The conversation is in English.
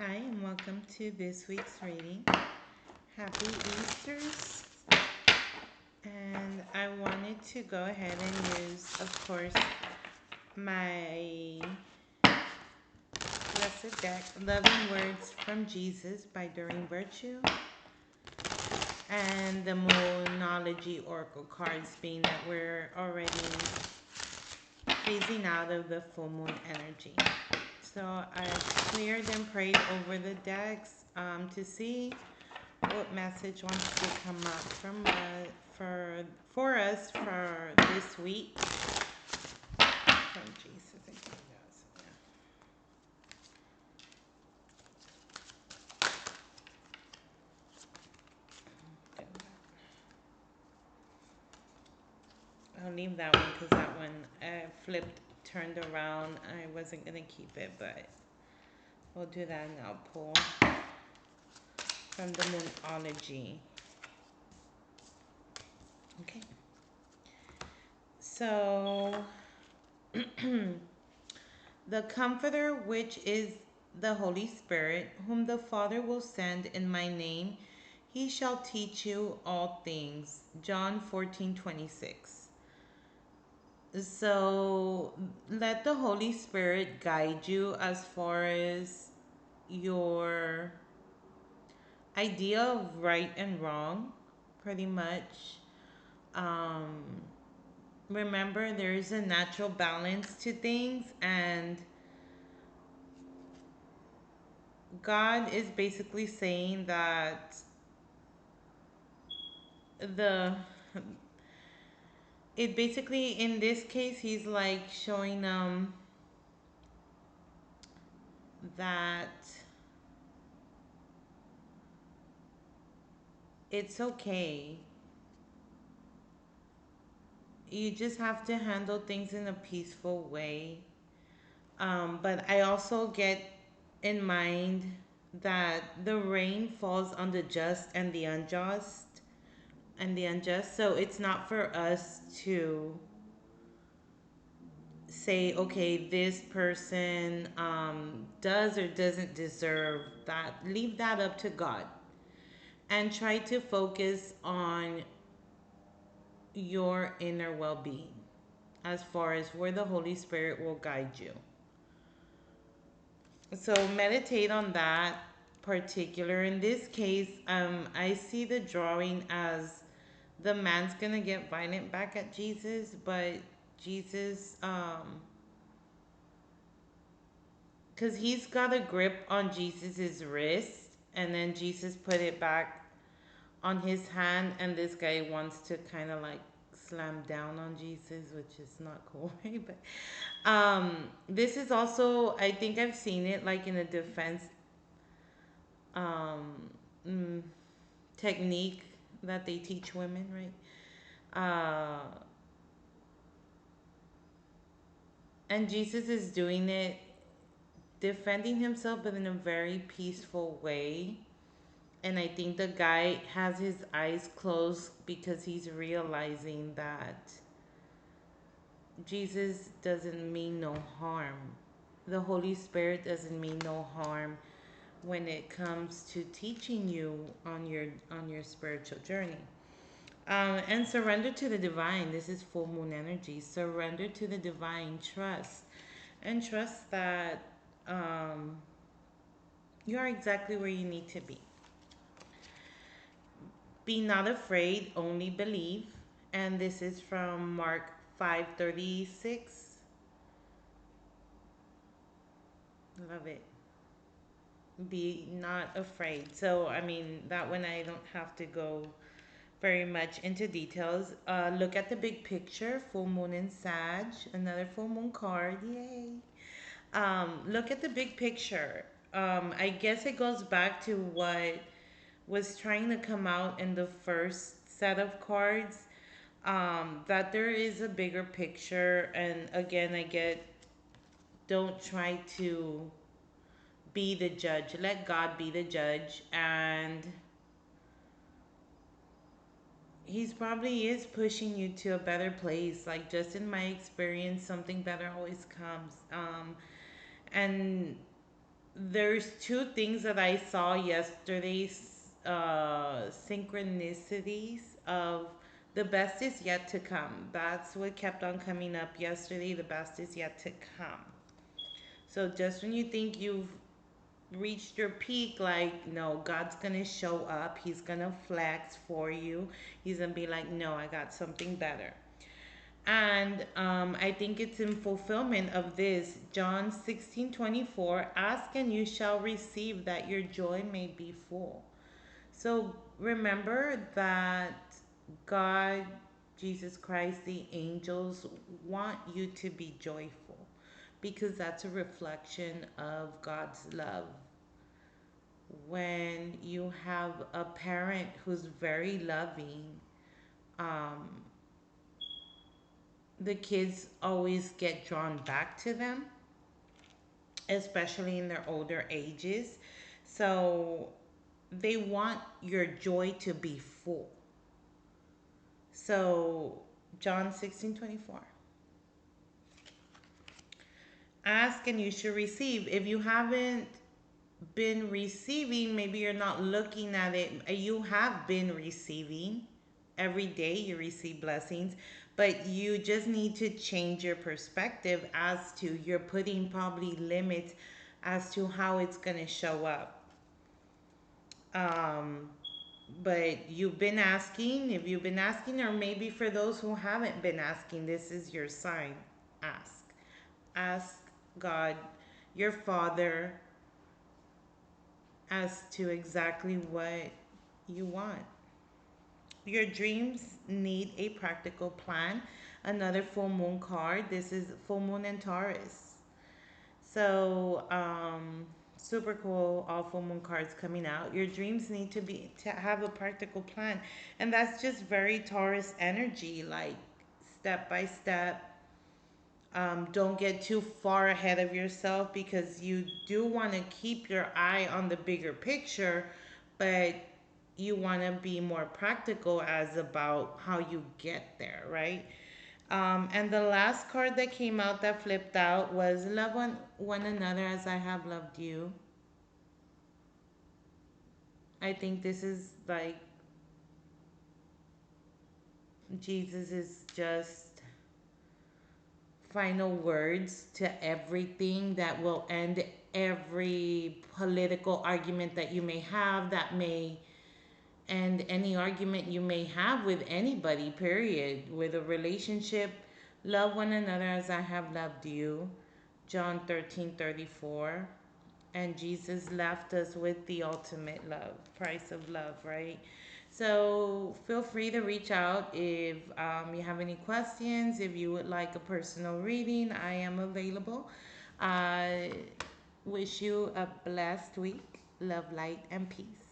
Hi, and welcome to this week's reading. Happy Easter's. And I wanted to go ahead and use, of course, my blessed deck, Loving Words from Jesus by Doreen Virtue, and the Moonology Oracle cards, being that we're already phasing out of the full moon energy. So I cleared and prayed over the decks to see what message wants to come up from for us for this week from Jesus. I think that's, yeah. I'll leave that one because that one flipped, turned around. I wasn't gonna keep it, but we'll do that and I'll pull from the Moonology. Okay. So the Comforter, which is the Holy Spirit, whom the Father will send in my name, he shall teach you all things. John 14:26. So let the Holy Spirit guide you as far as your idea of right and wrong, pretty much. Um, Remember, there is a natural balance to things, and God is basically saying that the it basically in this case he's like showing that it's okay. You just have to handle things in a peaceful way. But I also get in mind that the rain falls on the just and the unjust. So it's not for us to say, okay, this person does or doesn't deserve that. Leave that up to God and try to focus on your inner well being as far as where the Holy Spirit will guide you. So meditate on that particular. In this case, I see the drawing as the man's gonna get violent back at Jesus, but Jesus, because he's got a grip on Jesus's wrist, and then Jesus put it back on his hand, and this guy wants to kind of like slam down on Jesus, which is not cool, right? But this is also, I think I've seen it like in a defense um, mm, technique that they teach women, right? And Jesus is doing it, defending himself, but in a very peaceful way. And I think the guy has his eyes closed because he's realizing that Jesus doesn't mean no harm. The Holy Spirit doesn't mean no harm when it comes to teaching you on your spiritual journey. And surrender to the divine. This is full moon energy. Surrender to the divine. Trust and trust that you are exactly where you need to be. Be not afraid, only believe. And this is from Mark 5:36. Love it. Be not afraid. So, I mean, that one I don't have to go very much into details. Look at the big picture, full moon in Sag, another full moon card. Yay. Look at the big picture. I guess it goes back to what was trying to come out in the first set of cards, that there is a bigger picture. And again, I get, don't try to be the judge, let God be the judge. And he's probably is pushing you to a better place. Like, just in my experience, something better always comes. And There's two things that I saw yesterday's synchronicities of the best is yet to come. That's what kept on coming up yesterday. The best is yet to come. So just when you think you've reached your peak, like, no, God's gonna show up. He's gonna flex for you. He's gonna be like, no, I got something better. And I think it's in fulfillment of this. John 16:24, ask and you shall receive, that your joy may be full. So remember that God, Jesus Christ, the angels want you to be joyful because that's a reflection of God's love. When you have a parent who's very loving, um, the kids always get drawn back to them, especially in their older ages. So they want your joy to be full. So John 16:24. Ask and you should receive. If you haven't been receiving, maybe you're not looking at it. You have been receiving. Every day you receive blessings, but you just need to change your perspective as to you're putting probably limits as to how it's going to show up. Um, but you've been asking, if you've been asking, or maybe for those who haven't been asking, this is your sign. Ask. Ask God, your Father, as to exactly what you want. Your dreams need a practical plan. Another full moon card. This is full moon in Taurus. So, super cool. All full moon cards coming out. Your dreams need to have a practical plan, and that's just very Taurus energy. Like step by step. Don't get too far ahead of yourself because you do want to keep your eye on the bigger picture, but you want to be more practical as about how you get there, right? And the last card that came out that flipped out was love one another as I have loved you. I think this is like Jesus is just final words to everything that will end every political argument that you may have, that may end any argument you may have with anybody, period, with a relationship. Love one another as I have loved you. John 13:34. And Jesus left us with the ultimate love, price of love, right? So feel free to reach out if you have any questions. If you would like a personal reading, I am available. I wish you a blessed week. Love, light, and peace.